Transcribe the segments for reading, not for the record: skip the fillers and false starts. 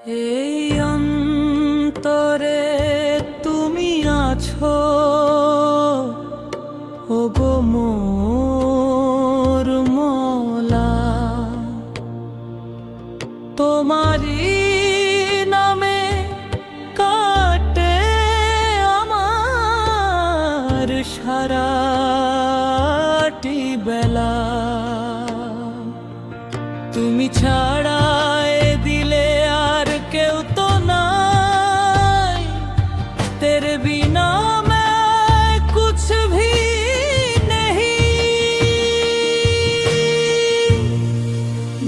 এই অন্তরে তুমি আছো, ওগো মোর মওলা। তোমারি নামে কাটে আমার সারাটি বেলা। তুমি ছাড়া এ দিলে আর কেউ তো নাই, তেরে বিনা मैं कुछ भी नहीं,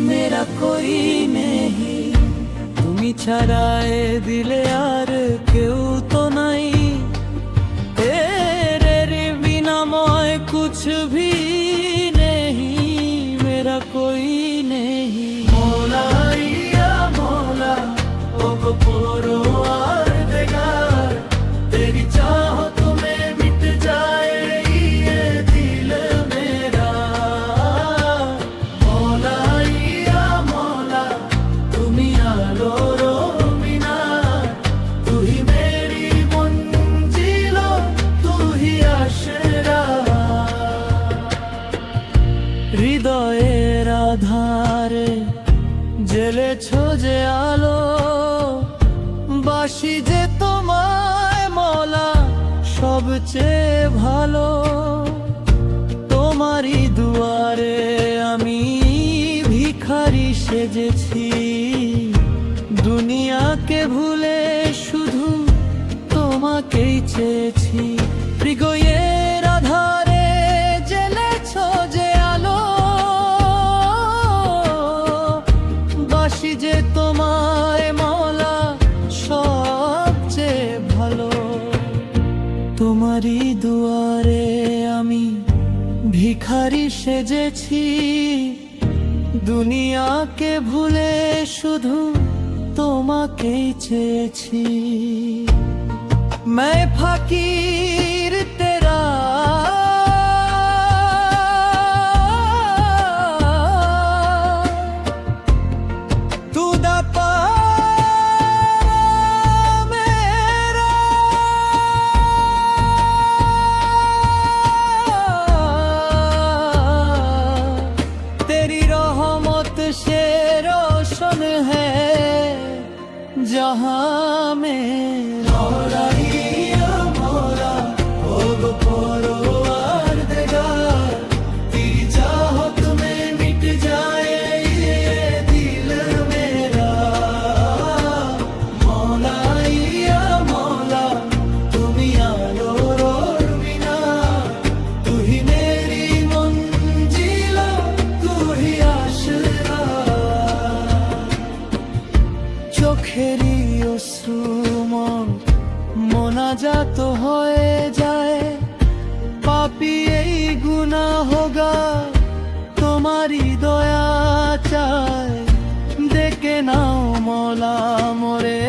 मेरा कोई नहीं। তুমি ছাড়া এ দিলে আর কেউ তো নাই, तेरे बिना मैं कुछ भी नहीं, मेरा कोई नहीं। मौला या मौला ओगो परवरदिगार, तेरी चाहत में मिट जाए ये दिल मेरा। मौला या मौला তুমি আলোর মিনার, तू ही मेरी मंजिल, तू ही आशरा। হৃদয়ের আধারে জ্বেলেছো যে আলো, বাসি যে তোমায় মওলা সবচেয়ে ভালো। তোমারই দুয়ারে আমি ভিখারি সেজেছি, দুনিয়াকে ভুলে শুধু তোমাকেই চেয়েছি। হৃদয়ের আধারে জ্বেলেছো যে আলো, বাসি যে তোমায় মওলা সবচেয়ে ভালো। তোমারই দুয়ারে আমি ভিখারি সেজেছি, দুনিয়াকে ভুলে শুধু তোমাকেই চেয়েছি। मैं फकीर तेरा, तू दाता मेरा। तेरी रहमत से रोशन है जहां में। मौला या मौला ओगो परवरदिगार, तेरी चाहत में मिट जाए ये दिल मेरा। मौला या मौला তুমি আলোর মিনার, तू ही मेरी मंजिल, तू ही आशरा। চোখেরই অশ্রু মোনাজাত হয়ে যায়, পাপী এই গুনাহগার তোমারই দয়া চায়। ডেকে নাও মওলা মোরে।